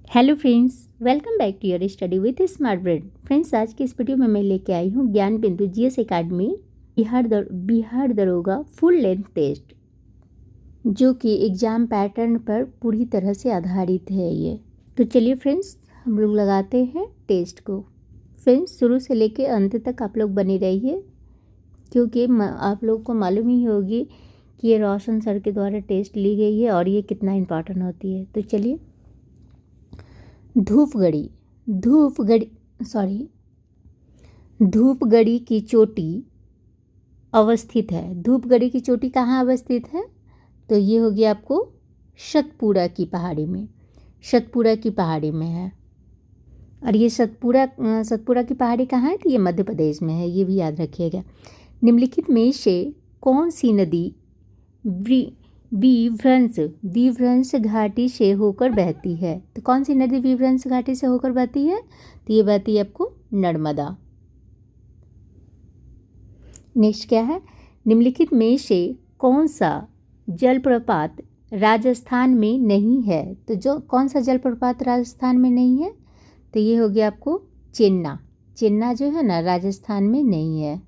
Hello friends, welcome back to your study with smart brain. Friends, आज की इस video में मैं लेके आई हूँ ज्ञान बिंदु जीएस एकेडमी बिहार दरोगा फुल लेंथ टेस्ट, जो कि एग्ज़ाम पैटर्न पर पूरी तरह से आधारित है। ये तो चलिए फ्रेंड्स, हम लोग लगाते हैं टेस्ट को। फ्रेंड्स, शुरू से लेके अंत तक आप लोग बने रहिए, क्योंकि आप लोग को मालूम ही होगी कि ये रोशन सर के द्वारा टेस्ट ली गई है और ये कितना इम्पोर्टेंट होती है। तो चलिए, धूपगढ़ी की चोटी अवस्थित है। धूपगढ़ी की चोटी कहाँ अवस्थित है? तो ये होगी आपको सतपुड़ा की पहाड़ी में है। और ये सतपुड़ा की पहाड़ी कहाँ है? तो ये मध्य प्रदेश में है, ये भी याद रखिएगा। निम्नलिखित में से कौन सी नदी विभ्रंश घाटी से होकर बहती है? तो कौन सी नदी विभ्रंश घाटी से होकर बहती है? तो ये बहती है आपको नर्मदा। नेक्स्ट क्या है? निम्नलिखित में से कौन सा जलप्रपात राजस्थान में नहीं है? तो जो कौन सा जलप्रपात राजस्थान में नहीं है? तो ये हो गया आपको चेन्ना जो है ना, राजस्थान में नहीं है।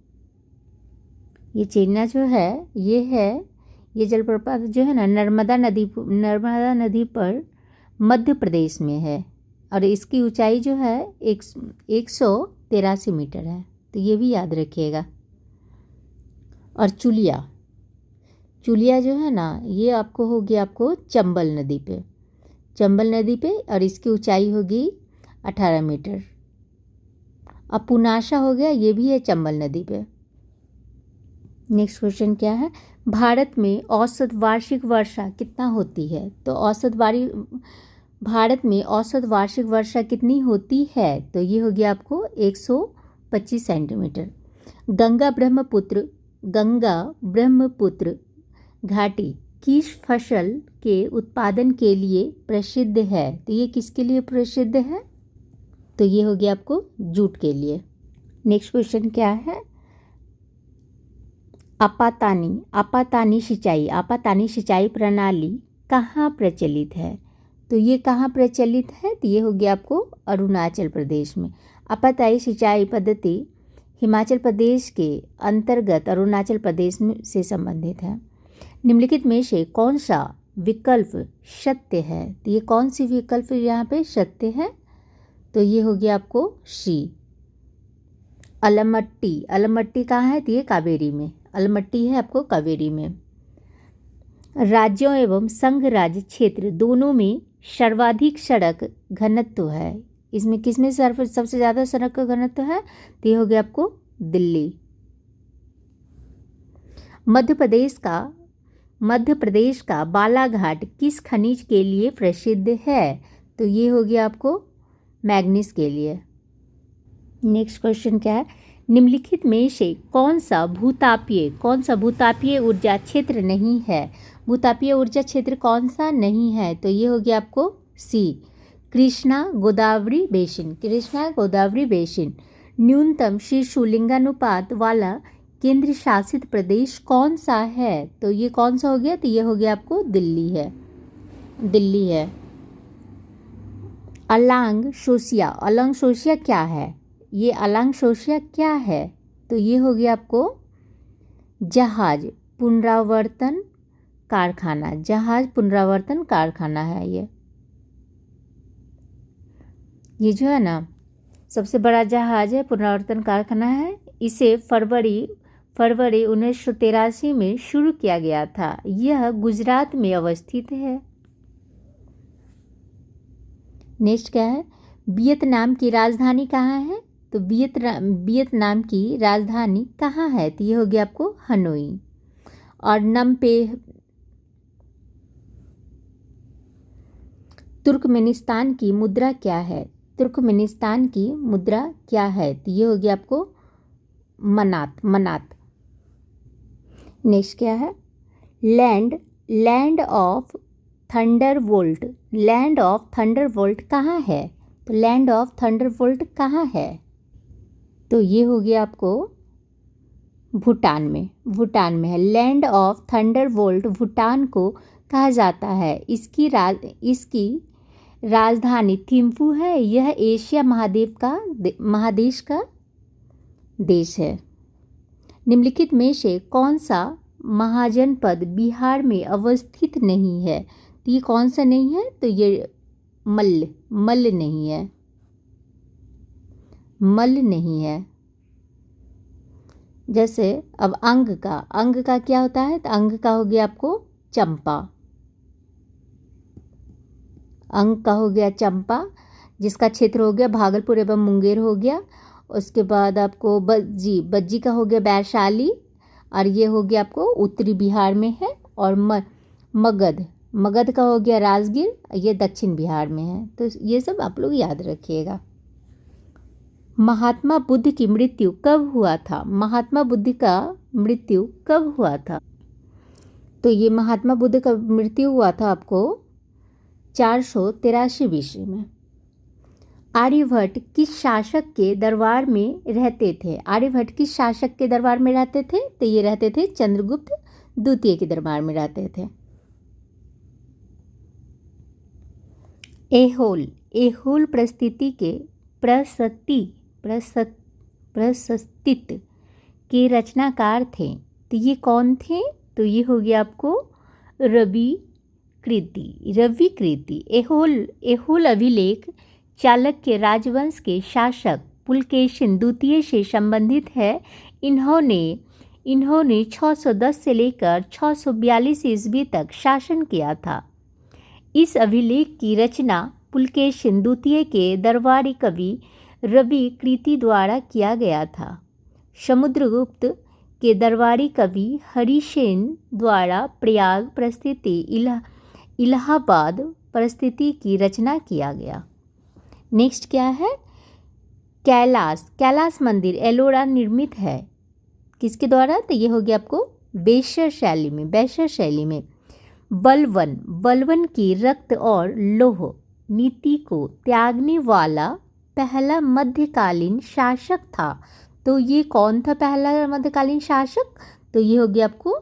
ये चेन्ना जो है, ये जलप्रपात जो है ना, नर्मदा नदी पर मध्य प्रदेश में है। और इसकी ऊंचाई जो है 183 मीटर है। तो ये भी याद रखिएगा। और चुलिया जो है ना, ये आपको होगी आपको चंबल नदी पे, और इसकी ऊंचाई होगी 18 मीटर। अब पुनासा हो गया, ये भी है चंबल नदी पे। नेक्स्ट क्वेश्चन क्या है? भारत में औसत वार्षिक वर्षा कितना होती है? तो भारत में औसत वार्षिक वर्षा कितनी होती है? तो ये होगी आपको 125 सेंटीमीटर। गंगा ब्रह्मपुत्र घाटी किस फसल के उत्पादन के लिए प्रसिद्ध है? तो ये किसके लिए प्रसिद्ध है? तो ये होगी आपको जूट के लिए। नेक्स्ट क्वेश्चन क्या है? आपातानी सिंचाई प्रणाली कहाँ प्रचलित है? तो ये कहाँ प्रचलित है? तो ये होगी आपको अरुणाचल प्रदेश में। आपाताई सिंचाई पद्धति हिमाचल प्रदेश के अंतर्गत अरुणाचल प्रदेश में से संबंधित है। निम्नलिखित में से कौन सा विकल्प सत्य है? तो ये कौन सी विकल्प यहाँ पे सत्य है? तो ये होगी आपको सी, अलमट्टी कहाँ है? तो ये कावेरी में, अलमट्टी है आपको कावेरी में। राज्यों एवं संघ राज्य क्षेत्र दोनों में सर्वाधिक सड़क घनत्व है। इसमें किसमें सबसे ज़्यादा सड़क का घनत्व है? तो ये हो गया आपको दिल्ली। मध्य प्रदेश का बालाघाट किस खनिज के लिए प्रसिद्ध है? तो ये हो गया आपको मैग्नीज के लिए। नेक्स्ट क्वेश्चन क्या है? निम्नलिखित में से कौन सा भूतापीय ऊर्जा क्षेत्र नहीं है? भूतापीय ऊर्जा क्षेत्र कौन सा नहीं है? तो ये हो गया आपको सी, कृष्णा गोदावरी बेसिन। न्यूनतम शीर्षलिंगानुपात वाला केंद्र शासित प्रदेश कौन सा है? तो ये कौन सा हो गया? तो ये हो गया आपको दिल्ली है। अलांग सोसिया क्या है? ये अलांग सोसिया क्या है? तो ये हो गया आपको जहाज पुनरावर्तन कारखाना है। ये जो है ना, सबसे बड़ा जहाज है, पुनरावर्तन कारखाना है। इसे फरवरी 1983 में शुरू किया गया था। यह गुजरात में अवस्थित है। नेक्स्ट क्या है? वियतनाम की राजधानी कहाँ है? तो वियतनाम की राजधानी कहाँ है? तो ये हो गया आपको हनोई। और तुर्कमेनिस्तान की मुद्रा क्या है? तो ये हो गया आपको मनात। नेक्स्ट क्या है? लैंड ऑफ थंडरबोल्ट कहाँ है? तो लैंड ऑफ थंडरबोल्ट कहाँ है? तो ये हो गया आपको भूटान में है। लैंड ऑफ थंडरबोल्ट भूटान को कहा जाता है। इसकी राजधानी थिम्फू है। यह एशिया महादेश का देश है। निम्नलिखित में से कौन सा महाजनपद बिहार में अवस्थित नहीं है? तो ये कौन सा नहीं है? तो ये मल्ल नहीं है, मल्ल नहीं है। जैसे अब अंग का क्या होता है? तो अंग का हो गया आपको चंपा, अंग का हो गया चंपा, जिसका क्षेत्र हो गया भागलपुर एवं मुंगेर हो गया। उसके बाद आपको बज्जी का हो गया वैशाली, और ये हो गया आपको उत्तरी बिहार में है। और मगध का हो गया राजगीर, ये दक्षिण बिहार में है। तो ये सब आप लोग याद रखिएगा। महात्मा बुद्ध की मृत्यु कब हुआ था? महात्मा बुद्ध का मृत्यु कब हुआ था? तो ये महात्मा बुद्ध का मृत्यु हुआ था आपको 483 ईस्वी में। आर्यभट्ट किस शासक के दरबार में रहते थे? आर्यभट्ट किस शासक के दरबार में रहते थे? तो ये रहते थे चंद्रगुप्त द्वितीय के दरबार में रहते थे। एहोल परिस्थिति के प्रशस्तित्व के रचनाकार थे। तो ये कौन थे? तो ये हो गया आपको रवि कृति। एहोल अभिलेख चाणक्य राजवंश के शासक पुलकेशिन द्वितीय से संबंधित है। इन्होंने 610 से लेकर 642 ईस्वी तक शासन किया था। इस अभिलेख की रचना पुलकेशिन द्वितीय के दरबारी कवि रवि कृति द्वारा किया गया था। समुद्रगुप्त के दरबारी कवि हरिसेन द्वारा प्रयाग परिस्थिति इलाहाबाद परिस्थिति की रचना किया गया। नेक्स्ट क्या है? कैलाश मंदिर एलोरा निर्मित है किसके द्वारा? तो ये हो गया आपको बेशर शैली में। बलवन की रक्त और लोह नीति को त्यागने वाला पहला मध्यकालीन शासक था। तो ये कौन था पहला मध्यकालीन शासक? तो ये हो गया आपको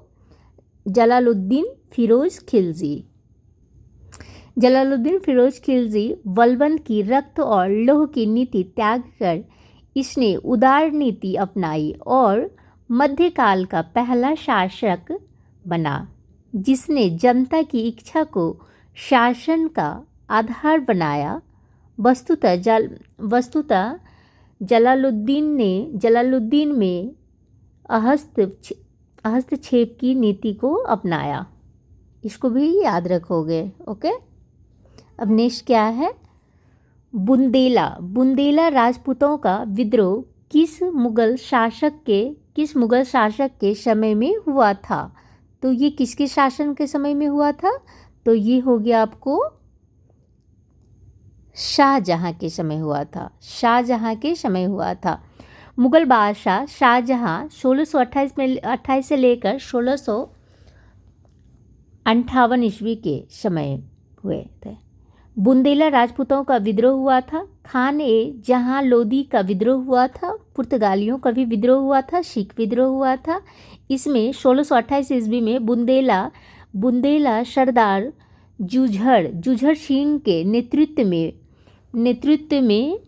जलालुद्दीन फिरोज खिलजी। बलवन की रक्त और लोह की नीति त्याग कर इसने उदार नीति अपनाई और मध्यकाल का पहला शासक बना, जिसने जनता की इच्छा को शासन का आधार बनाया। वस्तुतः जलालुद्दीन में हस्तक्षेप की नीति को अपनाया। इसको भी याद रखोगे। ओके, अब नेक्स्ट क्या है? बुंदेला राजपूतों का विद्रोह किस मुगल शासक के समय में हुआ था? तो ये किसके शासन के समय में हुआ था? तो ये हो गया आपको शाहजहां के समय हुआ था। मुगल बादशाह शाहजहां 1628 से लेकर 1658 ईस्वी के समय हुए थे। बुंदेला राजपूतों का विद्रोह हुआ था। खान ए जहां लोदी का विद्रोह हुआ था। पुर्तगालियों का भी विद्रोह हुआ था। सिख विद्रोह हुआ था। इसमें 1628 ईस्वी में बुंदेला सरदार जुझर सिंह के नेतृत्व में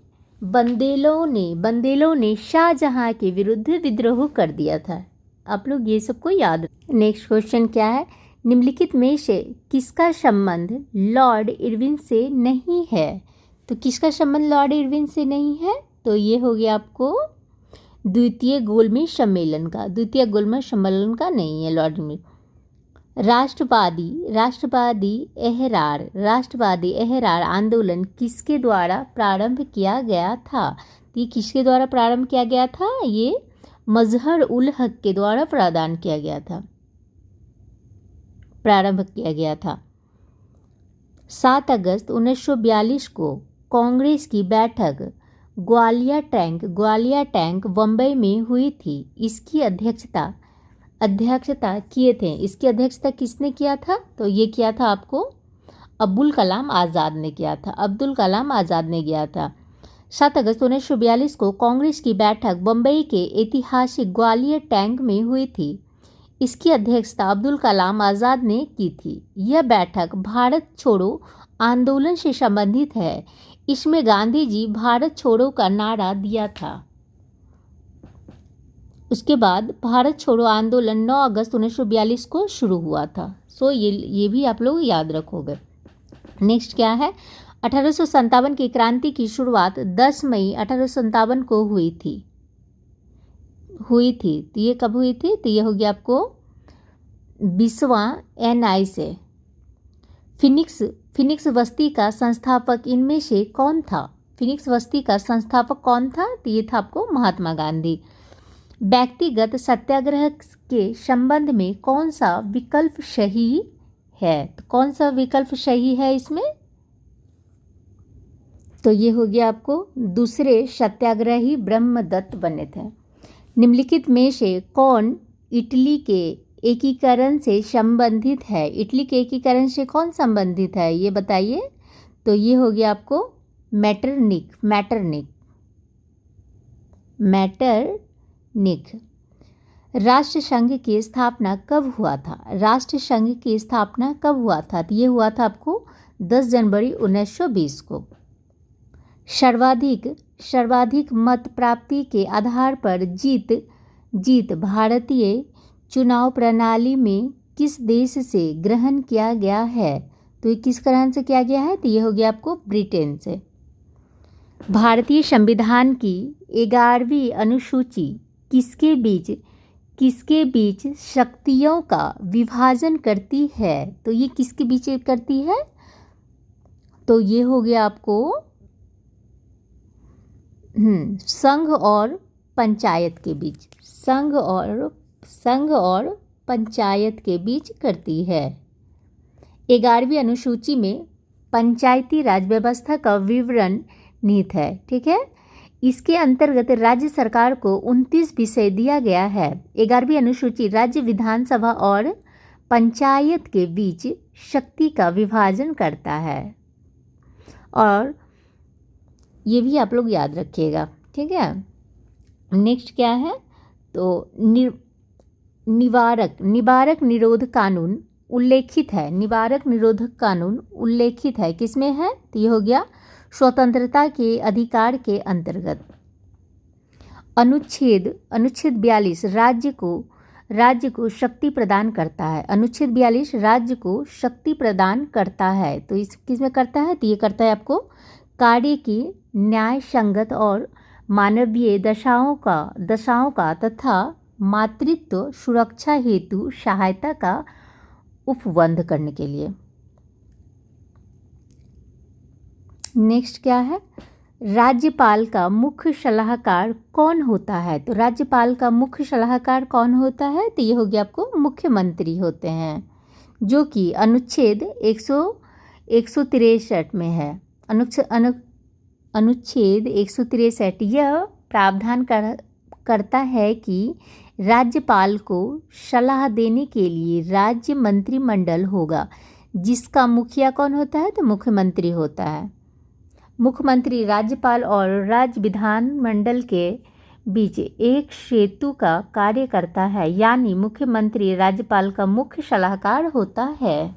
बंदेलों ने शाहजहां के विरुद्ध विद्रोह कर दिया था। आप लोग ये सबको याद। नेक्स्ट क्वेश्चन क्या है? निम्नलिखित में से किसका संबंध लॉर्ड इरविन से नहीं है? तो किसका संबंध लॉर्ड इरविन से नहीं है? तो ये हो गया आपको द्वितीय गोलमेज सम्मेलन का नहीं है लॉर्ड इरविन। राष्ट्रवादी एहरार आंदोलन किसके द्वारा प्रारंभ किया गया था? ये किसके द्वारा प्रारंभ किया गया था? ये मजहर उल हक के द्वारा प्रारंभ किया था। 7 अगस्त 1942 को कांग्रेस की बैठक ग्वालियर टैंक बम्बई में हुई थी। इसकी अध्यक्षता किए थे। इसकी अध्यक्षता किसने किया था? तो ये किया था आपको अब्दुल कलाम आज़ाद ने किया था। 7 अगस्त 1942 को कांग्रेस की बैठक बम्बई के ऐतिहासिक ग्वालियर टैंक में हुई थी। इसकी अध्यक्षता अब्दुल कलाम आज़ाद ने की थी। यह बैठक भारत छोड़ो आंदोलन से संबंधित है। इसमें गांधी जी भारत छोड़ो का नारा दिया था। उसके बाद भारत छोड़ो आंदोलन 9 अगस्त 1942 को शुरू हुआ था। सो ये भी आप लोग याद रखोगे। नेक्स्ट क्या है, 1857 की क्रांति की शुरुआत 10 मई 1857 को हुई थी। तो ये कब हुई थी? तो ये हो गया आपको 20वां NI से। फिनिक्स बस्ती का संस्थापक इनमें से कौन था? फिनिक्स बस्ती का संस्थापक कौन था? तो ये था आपको महात्मा गांधी। व्यक्तिगत सत्याग्रह के संबंध में कौन सा विकल्प सही है? तो कौन सा विकल्प सही है इसमें? तो ये हो गया आपको दूसरे सत्याग्रही ब्रह्मदत्त बने थे। निम्नलिखित में से कौन इटली के एकीकरण से संबंधित है? इटली के एकीकरण से कौन संबंधित है ये बताइए। तो ये हो गया आपको मैटरनिक। राष्ट्रसंघ की स्थापना कब हुआ था? राष्ट्रसंघ की स्थापना कब हुआ था? तो ये हुआ था आपको 10 जनवरी 1920 को। सर्वाधिक मत प्राप्ति के आधार पर जीत भारतीय चुनाव प्रणाली में किस देश से ग्रहण किया गया है? तो ये किस कारण से किया गया है? तो ये हो गया आपको ब्रिटेन से। भारतीय संविधान की 11वीं अनुसूची किसके बीच शक्तियों का विभाजन करती है? तो ये किसके बीच करती है? तो ये हो गया आपको संघ और पंचायत के बीच। संघ और पंचायत के बीच करती है। 11वीं अनुसूची में पंचायती राज व्यवस्था का विवरण निहित है। ठीक है, इसके अंतर्गत राज्य सरकार को 29 विषय दिया गया है। 11वीं अनुसूची राज्य विधानसभा और पंचायत के बीच शक्ति का विभाजन करता है। और ये भी आप लोग याद रखिएगा। ठीक है, नेक्स्ट क्या है? तो निवारक निरोध कानून उल्लेखित है। निवारक निरोधक कानून उल्लेखित है किसमें है? तो ये हो गया स्वतंत्रता के अधिकार के अंतर्गत। अनुच्छेद 42 राज्य को शक्ति प्रदान करता है। अनुच्छेद 42 राज्य को शक्ति प्रदान करता है। तो इस किसमें करता है? तो ये करता है आपको कार्य की न्याय संगत और मानवीय दशाओं का तथा मातृत्व सुरक्षा हेतु सहायता का उपबंध करने के लिए। नेक्स्ट क्या है? राज्यपाल का मुख्य सलाहकार कौन होता है? तो राज्यपाल का मुख्य सलाहकार कौन होता है? तो ये हो गया आपको मुख्यमंत्री होते हैं, जो कि अनुच्छेद 163 में है। अनुच्छेद 163 यह प्रावधान करता है कि राज्यपाल को सलाह देने के लिए राज्य मंत्रिमंडल होगा, जिसका मुखिया कौन होता है? तो मुख्यमंत्री होता है। मुख्यमंत्री राज्यपाल और राज्य विधानमंडल के बीच एक सेतु का कार्य करता है, यानी मुख्यमंत्री राज्यपाल का मुख्य सलाहकार होता है।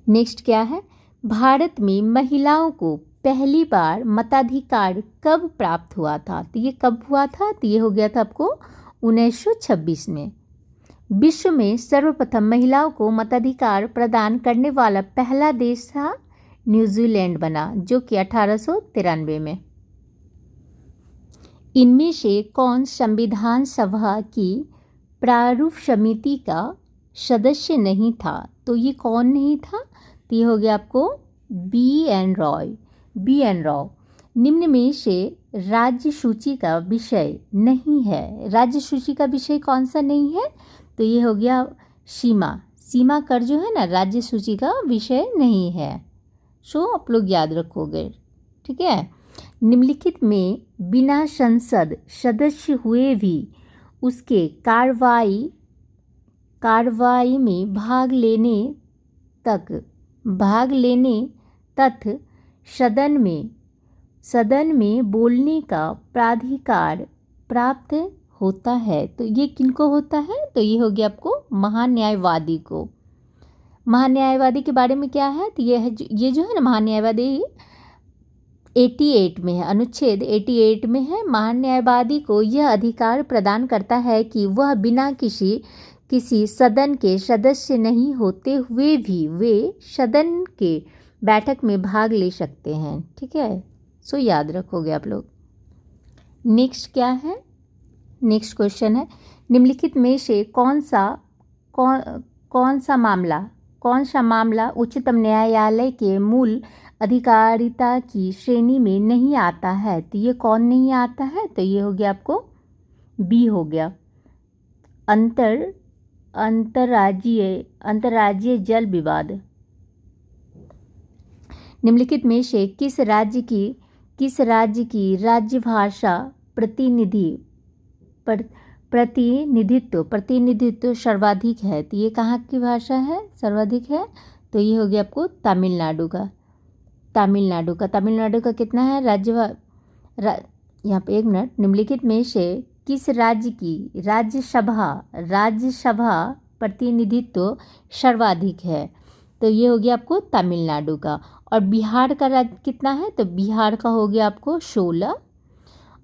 नेक्स्ट क्या है? भारत में महिलाओं को पहली बार मताधिकार कब प्राप्त हुआ था? तो ये कब हुआ था? तो ये हो गया था आपको 1926 में। विश्व में सर्वप्रथम महिलाओं को मताधिकार प्रदान करने वाला पहला देश था न्यूजीलैंड बना, जो कि 1893 में। इनमें से कौन संविधान सभा की प्रारूप समिति का सदस्य नहीं था? तो ये कौन नहीं था? तो ये हो गया आपको B.N. राव। निम्न में से राज्य सूची का विषय नहीं है। राज्य सूची का विषय कौन सा नहीं है? तो ये हो गया सीमा कर जो है ना, राज्य सूची का विषय नहीं है। सो आप लोग याद रखोगे। ठीक है, निम्नलिखित में बिना संसद सदस्य हुए भी उसके कार्रवाई में भाग लेने तथा सदन में बोलने का प्राधिकार प्राप्त होता है। तो ये किनको होता है? तो ये हो गया आपको महान्यायवादी को। महान्यायवादी के बारे में क्या है, तो ये जो है ना महान्यायवादी 88 में है, अनुच्छेद 88 में है। महान्यायवादी को यह अधिकार प्रदान करता है कि वह बिना किसी सदन के सदस्य नहीं होते हुए भी वे सदन के बैठक में भाग ले सकते हैं। ठीक है, सो याद रखोगे आप लोग। नेक्स्ट क्या है, नेक्स्ट क्वेश्चन है, निम्नलिखित में से कौन सा मामला उच्चतम न्यायालय के मूल अधिकारिता की श्रेणी में नहीं आता है, तो ये कौन नहीं आता है, तो ये हो गया आपको बी हो गया, अंतर्राज्यीय जल विवाद। निम्नलिखित में से किस राज्य की राजभाषा प्रतिनिधित्व सर्वाधिक है, तो ये कहाँ की भाषा है, सर्वाधिक है, तो ये हो गया आपको तमिलनाडु का कितना है यहाँ पे एक मिनट, निम्नलिखित में से किस राज्य की राज्यसभा प्रतिनिधित्व सर्वाधिक है, तो ये हो गया आपको तमिलनाडु का। और बिहार का राज्य कितना है, तो बिहार का हो गया आपको 16,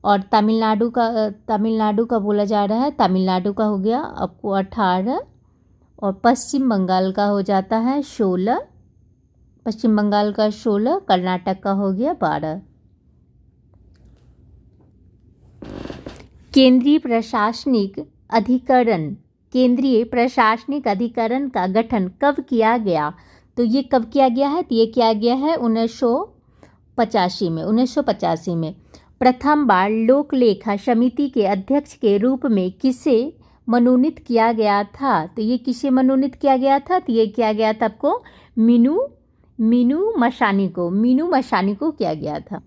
और तमिलनाडु का बोला जा रहा है, तमिलनाडु का हो गया आपको 18, और पश्चिम बंगाल का हो जाता है 16, कर्नाटक का हो गया 12। केंद्रीय प्रशासनिक अधिकरण का गठन कब किया गया, तो ये कब किया गया है, तो ये किया गया है 1985 में। प्रथम बार लोक लेखा समिति के अध्यक्ष के रूप में किसे मनोनीत किया गया था, तो ये किसे मनोनीत किया गया था, तो ये किया गया था आपको मीनू मसानी को किया गया था।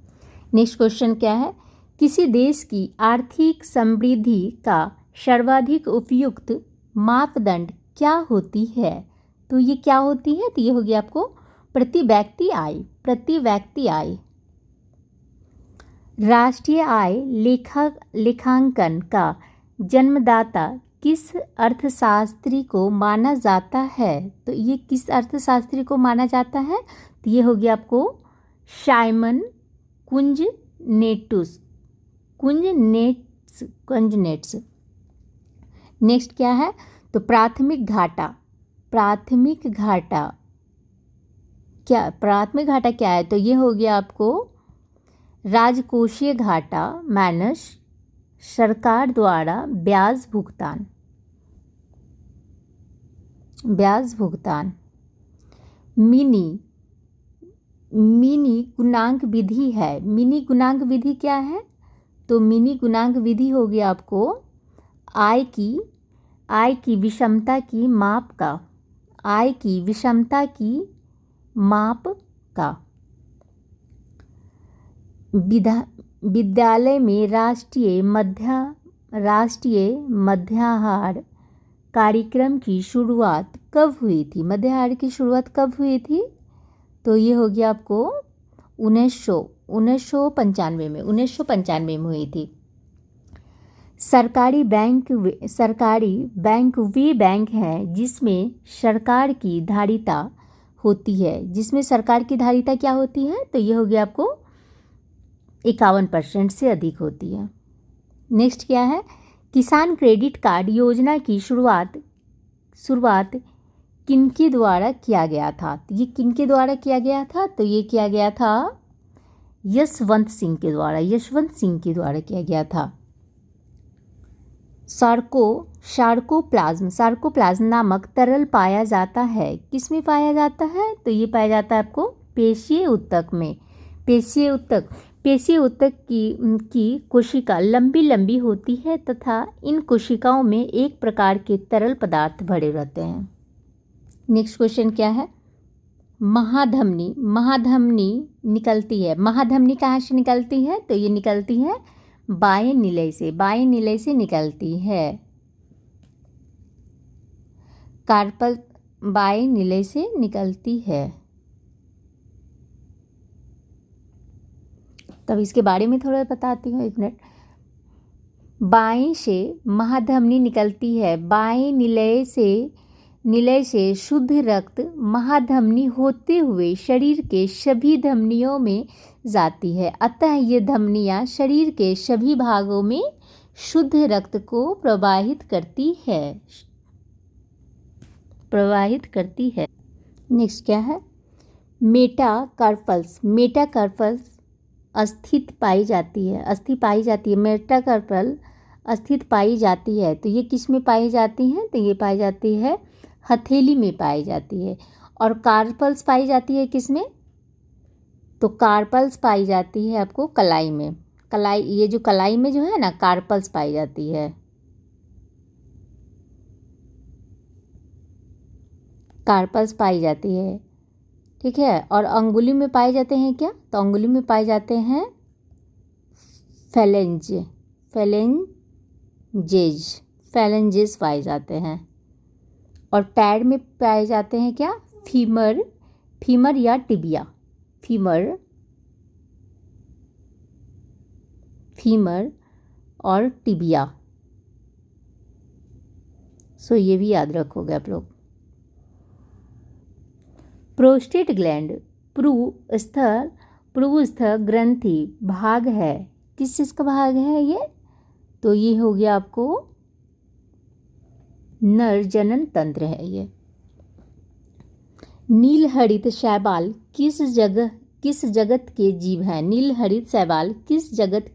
नेक्स्ट क्वेश्चन क्या है, किसी देश की आर्थिक समृद्धि का सर्वाधिक उपयुक्त मापदंड क्या होती है, तो ये क्या होती है, तो ये हो गया आपको प्रति व्यक्ति आय। राष्ट्रीय आय लेखांकन का जन्मदाता किस अर्थशास्त्री को माना जाता है, तो ये किस अर्थशास्त्री को माना जाता है, तो ये हो गया आपको साइमन कुंजनेट्स। नेक्स्ट क्या है, तो प्राथमिक घाटा क्या है, तो ये हो गया आपको राजकोषीय घाटा माइनस सरकार द्वारा ब्याज भुगतान। मिनी गुणांक विधि है, मिनी गुणांक विधि क्या है, तो मिनी गुणांक विधि हो गया आपको आय की विषमता की माप का। विद्यालय में राष्ट्रीय मध्याहार कार्यक्रम की शुरुआत कब हुई थी, तो ये हो गया आपको 1995 में हुई थी। सरकारी बैंक वे बैंक है जिसमें सरकार की धारिता होती है, क्या होती है, तो ये हो गया आपको 51% से अधिक होती है। नेक्स्ट क्या है, किसान क्रेडिट कार्ड योजना की शुरुआत किनके द्वारा किया गया था, तो ये किनके द्वारा किया गया था, तो ये किया गया था यशवंत सिंह के द्वारा किया गया था। सार्कोप्लाज्म नामक तरल पाया जाता है, किसमें पाया जाता है, तो ये पाया जाता है आपको पेशीय ऊतक में। पेशीय ऊतक की कोशिका लंबी होती है तथा इन कोशिकाओं में एक प्रकार के तरल पदार्थ भरे रहते हैं। नेक्स्ट क्वेश्चन क्या है, महाधमनी निकलती है, महाधमनी कहाँ से निकलती है, तो ये निकलती है बाएं निलय से निकलती है, कार्पल बाएं निलय से निकलती है। तब इसके बारे में थोड़ा बताती हूँ, एक मिनट। बाएं से महाधमनी निकलती है, बाएं निलय से निलय से शुद्ध रक्त महाधमनी होते हुए शरीर के सभी धमनियों में जाती है। अतः ये धमनियाँ शरीर के सभी भागों में शुद्ध रक्त को प्रवाहित करती है। नेक्स्ट क्या है? मेटाकार्पल्स। मेटाकार्पल्स अस्थित पाई जाती है। मेटाकार्पल अस्थित पाई जाती है। तो ये किस में पाई जाती हैं? तो ये पाई जाती है हथेली में पाई जाती है। और कार्पल्स पाई जाती है किस में? तो कार्पल्स पाई जाती है आपको कलाई में। कलाई, ये जो कलाई में जो है ना, कार्पल्स पाई जाती है। कार्पल्स पाई जाती है, ठीक है। और अंगुली में पाए जाते हैं क्या? तो अंगुली में पाए जाते हैं फैलेंजेस पाए जाते हैं। और पैर में पाए जाते हैं क्या? फीमर या टिबिया। फीमर और टिबिया। सो ये भी याद रखोगे आप लोग। प्रोस्टेट ग्लैंड प्रूस्थ ग्रंथि भाग है। किस चीज़ का भाग है ये? तो ये हो गया आपको नर जनन तंत्र है ये। नीलहरित शैवाल किस जगत के जीव हैं? नीलहरित शैवाल किस जगत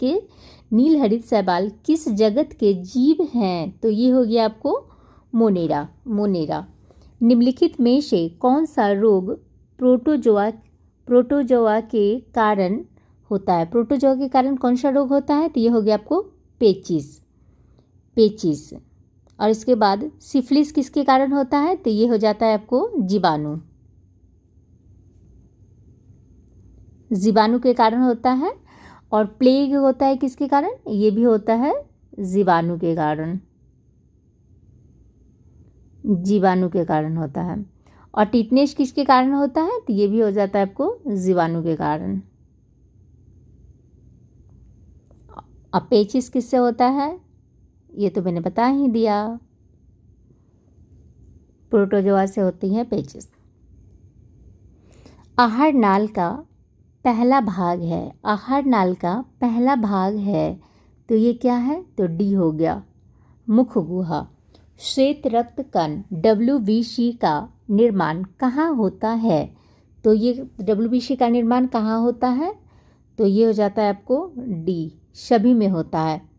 के जीव हैं? तो ये हो गया आपको मोनेरा। निम्नलिखित में से कौन सा रोग प्रोटोजोआ के कारण होता है? प्रोटोजोआ के कारण कौन सा रोग होता है? तो ये हो गया आपको पेचिस। और इसके बाद सिफिलिस किसके कारण होता है? तो ये हो जाता है आपको जीवाणु के कारण होता है। और प्लेग होता है किसके कारण? ये भी होता है जीवाणु के कारण होता है। और टिटनेस किसके कारण होता है? तो ये भी हो जाता है आपको जीवाणु के कारण। अब पेचिस किससे होता है? ये तो मैंने बता ही दिया, प्रोटोजोआ से होती है पेचिस। आहार नाल का पहला भाग है। तो ये क्या है? तो डी हो गया मुख गुहा। श्वेत रक्त कण WBC का निर्माण कहाँ होता है? तो ये WBC का निर्माण कहाँ होता है? तो ये हो जाता है आपको डी, सभी में होता है।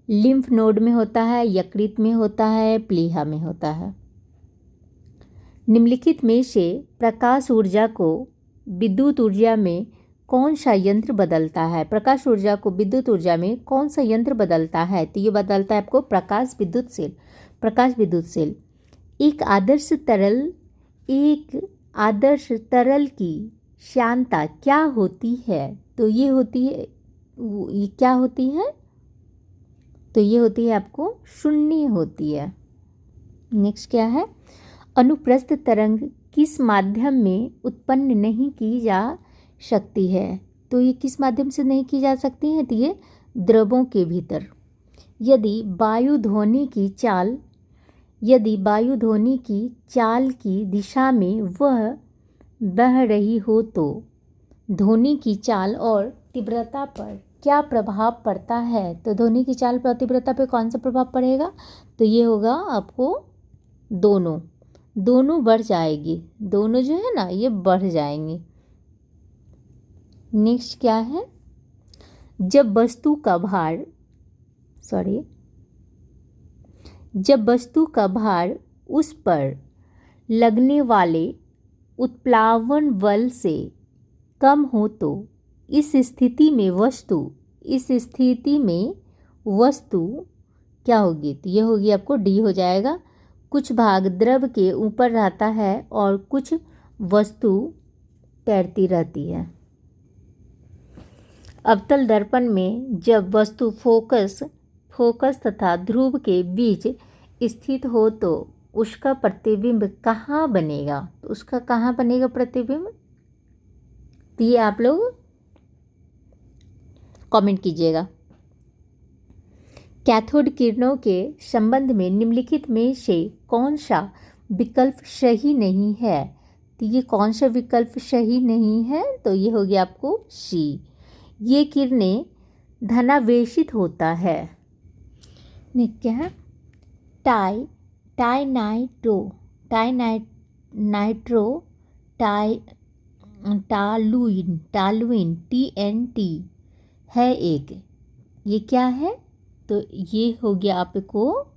लिम्फ नोड में होता है, यकृत में होता है, प्लीहा में होता है। निम्नलिखित में से प्रकाश ऊर्जा को विद्युत ऊर्जा में कौन सा यंत्र बदलता है? प्रकाश ऊर्जा को विद्युत ऊर्जा में कौन सा यंत्र बदलता है? तो ये बदलता है आपको प्रकाश विद्युत सेल। एक आदर्श तरल की श्यानता क्या होती है? तो ये क्या होती है? तो ये होती है आपको शून्य होती है। नेक्स्ट क्या है? अनुप्रस्थ तरंग किस माध्यम में उत्पन्न नहीं की जा सकती है? तो ये किस माध्यम से नहीं की जा सकती है? तो ये द्रवों के भीतर। यदि वायु ध्वनि की चाल की दिशा में वह बह रही हो तो ध्वनि की चाल और तीव्रता पर क्या प्रभाव पड़ता है? तो ध्वनि की चाल पर तीव्रता पर कौन सा प्रभाव पड़ेगा? तो ये होगा आपको दोनों बढ़ जाएगी। दोनों जो है ना, ये बढ़ जाएंगी। नेक्स्ट क्या है? जब वस्तु का भार उस पर लगने वाले उत्प्लावन बल से कम हो तो इस स्थिति में वस्तु क्या होगी? तो ये होगी आपको डी हो जाएगा। कुछ भाग द्रव के ऊपर रहता है और कुछ वस्तु तैरती रहती है। अवतल दर्पण में जब वस्तु फोकस तथा ध्रुव के बीच स्थित हो तो उसका प्रतिबिंब कहाँ बनेगा? तो उसका कहाँ बनेगा प्रतिबिंब? तो ये आप लोग कमेंट कीजिएगा। कैथोड किरणों के संबंध में निम्नलिखित में से कौन सा विकल्प सही नहीं है। तो ये कौन सा विकल्प सही नहीं है? तो ये हो गया आपको सी। ये किरणें धनावेशित होता है। नेक्स्ट क्या है? Tie tie nitro tie nitro tie toluene TNT है एक। ये क्या है? तो ये हो गया आपको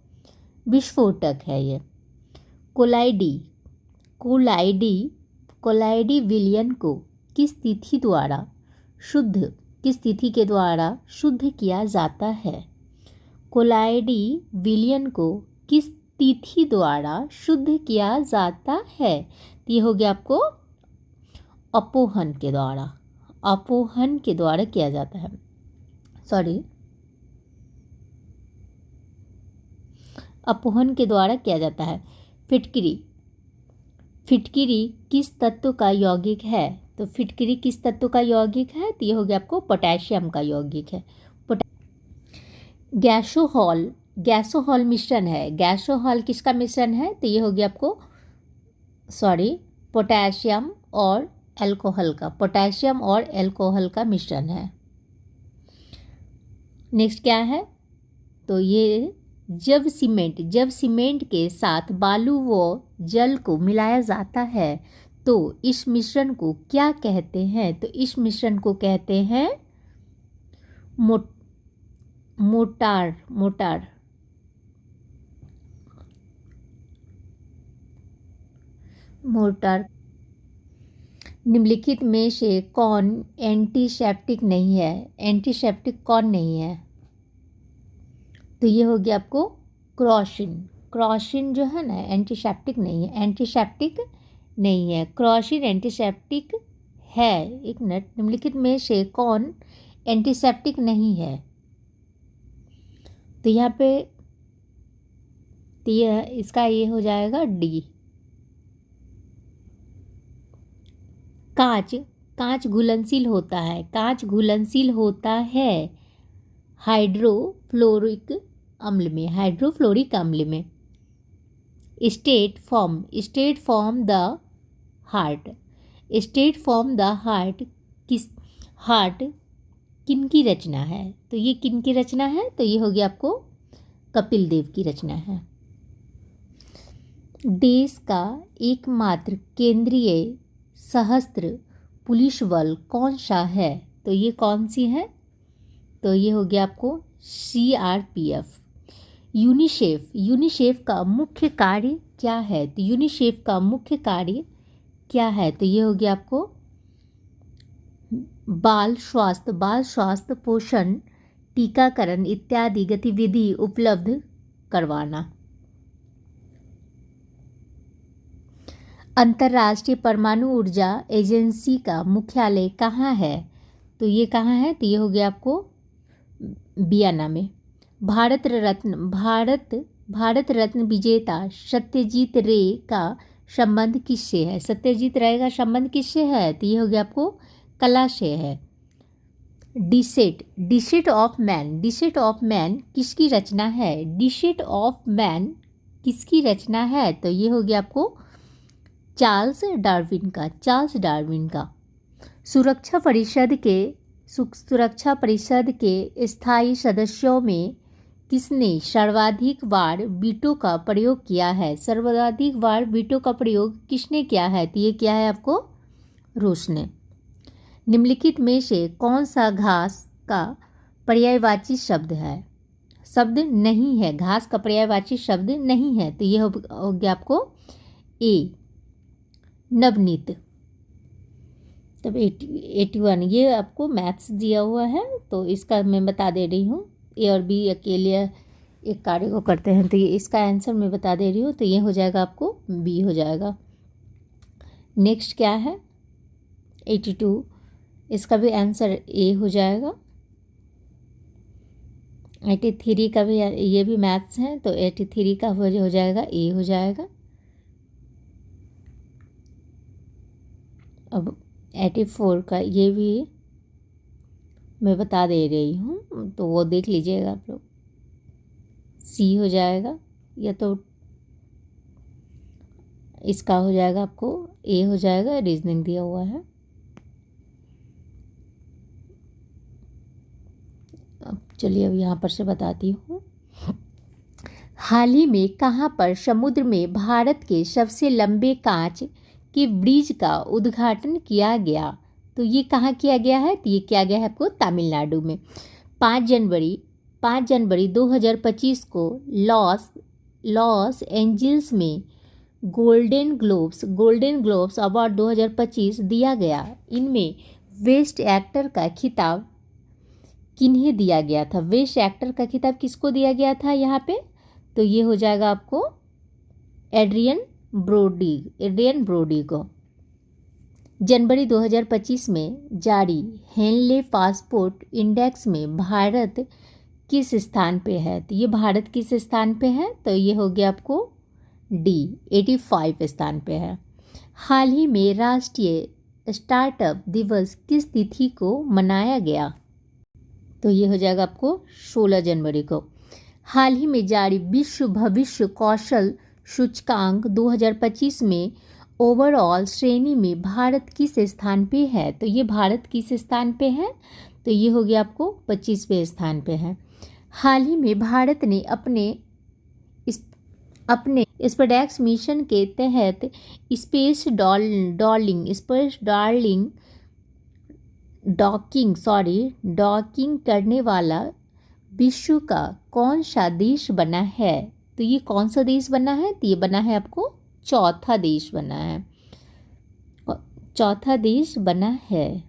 विस्फोटक है ये। कोलाइडी विलयन को किस तिथि के द्वारा शुद्ध किया जाता है? कोलाइडी विलयन को किस तिथि द्वारा शुद्ध किया जाता है? तो ये हो गया आपको अपोहन के द्वारा किया जाता है। अपोहन के द्वारा किया जाता है। फिटकिरी किस तत्व का यौगिक है? तो फिटकिरी किस तत्व का यौगिक है? तो ये हो गया आपको पोटेशियम का यौगिक है। गैसोहॉल मिश्रण है। गैसोहॉल किसका मिश्रण है? तो ये हो गया आपको पोटेशियम और अल्कोहल का मिश्रण है। नेक्स्ट क्या है? तो ये जब सीमेंट के साथ बालू व जल को मिलाया जाता है तो इस मिश्रण को क्या कहते हैं? तो इस मिश्रण को कहते हैं मोर्टार। निम्नलिखित में से कौन एंटीसेप्टिक नहीं है? एंटीसेप्टिक कौन नहीं है? तो ये हो गया आपको क्रॉसिन जो है ना एंटीसेप्टिक नहीं है। क्रॉसिन एंटीसेप्टिक है। एक मिनट, निम्नलिखित में से कौन एंटीसेप्टिक नहीं है? तो यहाँ पे इसका ये हो जाएगा डी। कांच घुलनशील होता है हाइड्रोफ्लोरिक अम्ल में। स्टेट फॉर्म द हार्ट किनकी रचना है? तो ये किनकी रचना है? तो ये हो गया आपको कपिल देव की रचना है। देश का एकमात्र केंद्रीय सशस्त्र पुलिस बल कौन सा है? तो ये कौन सी है? तो ये हो गया आपको CRPF। यूनिसेफ का मुख्य कार्य क्या है? तो यूनिसेफ का मुख्य कार्य क्या है? तो ये हो गया आपको बाल स्वास्थ्य पोषण टीकाकरण इत्यादि गतिविधि उपलब्ध करवाना। अंतर्राष्ट्रीय परमाणु ऊर्जा एजेंसी का मुख्यालय कहाँ है? तो ये कहाँ है? तो ये हो गया आपको वियना में। भारत रत्न विजेता सत्यजीत रे का संबंध किससे है? सत्यजीत रे का संबंध किससे है? तो ये हो गया आपको कला से है। डिसेट ऑफ मैन किसकी रचना है? डिसेट ऑफ मैन किसकी रचना है? तो ये हो गया आपको चार्ल्स डार्विन का। सुरक्षा परिषद के स्थायी सदस्यों में किसने सर्वाधिक बार वीटो का प्रयोग किया है? सर्वाधिक बार वीटो का प्रयोग किसने किया है? तो ये क्या है आपको रूस ने। निम्नलिखित में से कौन सा घास का पर्यायवाची शब्द है? नहीं है। घास का पर्यायवाची शब्द नहीं है। तो ये हो गया आपको ए नवनीत। तब 81 ये आपको मैथ्स दिया हुआ है तो इसका मैं बता दे रही हूँ। ए और बी अकेले एक कार्य को करते हैं तो ये इसका आंसर मैं बता दे रही हूँ। तो ये हो जाएगा आपको बी हो जाएगा। नेक्स्ट क्या है? 82 इसका भी आंसर ए हो जाएगा। 83 का भी ये भी मैथ्स है तो 83 का हो जाएगा ए हो जाएगा। अब 84 का ये भी मैं बता दे रही हूँ तो वो देख लीजिएगा आप लोग। सी हो जाएगा या तो इसका हो जाएगा आपको ए हो जाएगा, रीजनिंग दिया हुआ है। अब चलिए अब यहाँ पर से बताती हूँ। हाल ही में कहाँ पर समुद्र में भारत के सबसे लंबे कांच के ब्रिज का उद्घाटन किया गया? तो ये कहाँ किया गया है? तो ये किया गया है आपको तमिलनाडु में। 5 जनवरी 2025 को लॉस एंजल्स में गोल्डन ग्लोब्स अवार्ड 2025 दिया गया। इनमें बेस्ट एक्टर का खिताब किन्हें दिया गया था? बेस्ट एक्टर का खिताब किसको दिया गया था यहाँ पे? तो ये हो जाएगा आपको एड्रियन ब्रोडी को। जनवरी 2025 में जारी हेनले पासपोर्ट इंडेक्स में भारत किस स्थान पे है? तो ये भारत किस स्थान पे है? तो ये हो गया आपको डी, 85 स्थान पे है। हाल ही में राष्ट्रीय स्टार्टअप दिवस किस तिथि को मनाया गया? तो ये हो जाएगा आपको 16 जनवरी को। हाल ही में जारी विश्व भविष्य कौशल सूचकांक 2025 में ओवरऑल श्रेणी में भारत किस स्थान पे है? तो ये भारत किस स्थान पे है? तो ये हो गया आपको 25वें स्थान पे है। हाल ही में भारत ने अपने स्पेसएक्स मिशन के तहत स्पेस डॉकिंग करने वाला विश्व का कौन सा देश बना है? तो ये कौन सा देश बना है? तो ये बना है आपको चौथा देश बना है।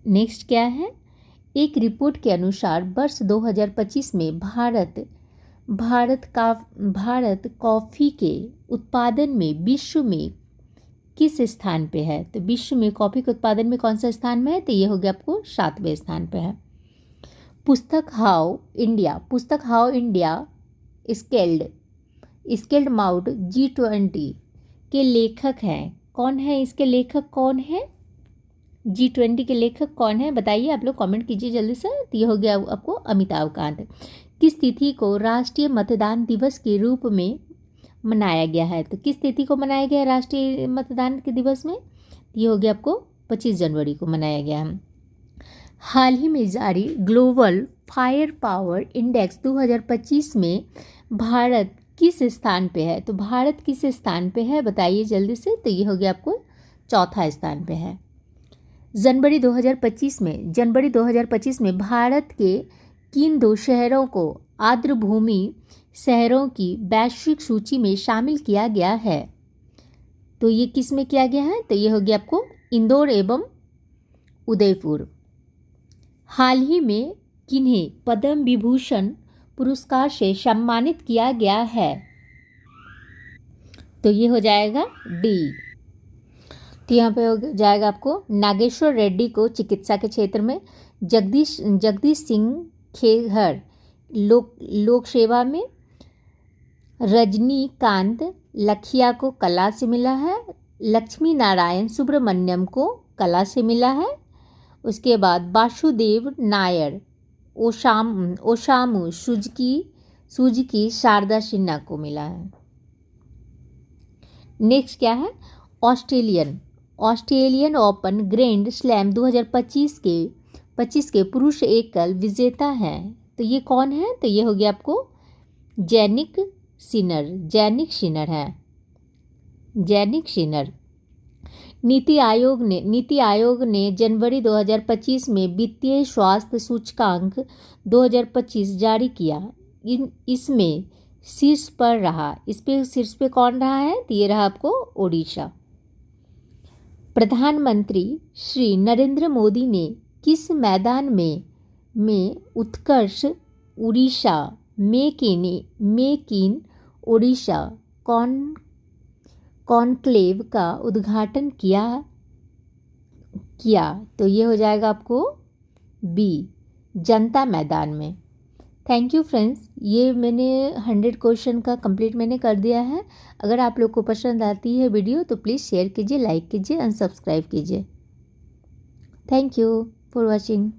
नेक्स्ट क्या है? एक रिपोर्ट के अनुसार वर्ष 2025 में भारत कॉफ़ी के उत्पादन में विश्व में किस स्थान पे है? तो विश्व में कॉफ़ी के उत्पादन में कौन सा स्थान में है? तो ये हो गया आपको 7वें स्थान पे है। पुस्तक how India scaled mouth G20 के लेखक हैं। कौन है इसके लेखक? कौन है G20 के लेखक? कौन है बताइए, आप लोग कमेंट कीजिए जल्दी से। तो ये हो गया आपको अमिताभ कांत। किस तिथि को राष्ट्रीय मतदान दिवस के रूप में मनाया गया है? तो किस तिथि को मनाया गया है राष्ट्रीय मतदान के दिवस में? ये हो गया आपको 25 जनवरी को मनाया गया है। हाल ही में जारी ग्लोबल फायर पावर इंडेक्स 2025 में भारत किस स्थान पे है? तो भारत किस स्थान पे है बताइए जल्दी से। तो ये हो गया आपको चौथा स्थान पे है। जनवरी 2025 में भारत के किन 2 शहरों को आर्द्रभूमि शहरों की वैश्विक सूची में शामिल किया गया है? तो ये किस में किया गया है? तो ये हो गया आपको इंदौर एवं उदयपुर। हाल ही में किन्हें पद्म विभूषण पुरस्कार से सम्मानित किया गया है? तो ये हो जाएगा डी। तो यहाँ पे हो जाएगा आपको नागेश्वर रेड्डी को चिकित्सा के क्षेत्र में, जगदीश सिंह खेहर लोक सेवा में, रजनीकांत लखिया को कला से मिला है, लक्ष्मी नारायण सुब्रमण्यम को कला से मिला है। उसके बाद वासुदेव नायर ओसामू सुजुकी शारदा सिन्हा को मिला है। नेक्स्ट क्या है? ऑस्ट्रेलियन ओपन ग्रैंड स्लैम 2025 के पुरुष एकल विजेता हैं। तो ये कौन है? तो ये हो गया आपको जैनिक सिनर है। नीति आयोग ने जनवरी 2025 में वित्तीय स्वास्थ्य सूचकांक 2025 जारी किया। इसमें शीर्ष पे कौन रहा है? तो ये रहा आपको ओडिशा। प्रधानमंत्री श्री नरेंद्र मोदी ने किस मैदान में Utkarsh Orissa make in Odisha conclave का उद्घाटन किया? तो ये हो जाएगा आपको बी, जनता मैदान में। थैंक यू फ्रेंड्स, ये मैंने 100 क्वेश्चन का कंप्लीट मैंने कर दिया है। अगर आप लोग को पसंद आती है वीडियो तो प्लीज़ शेयर कीजिए, लाइक कीजिए एंड सब्सक्राइब कीजिए। Thank you for watching.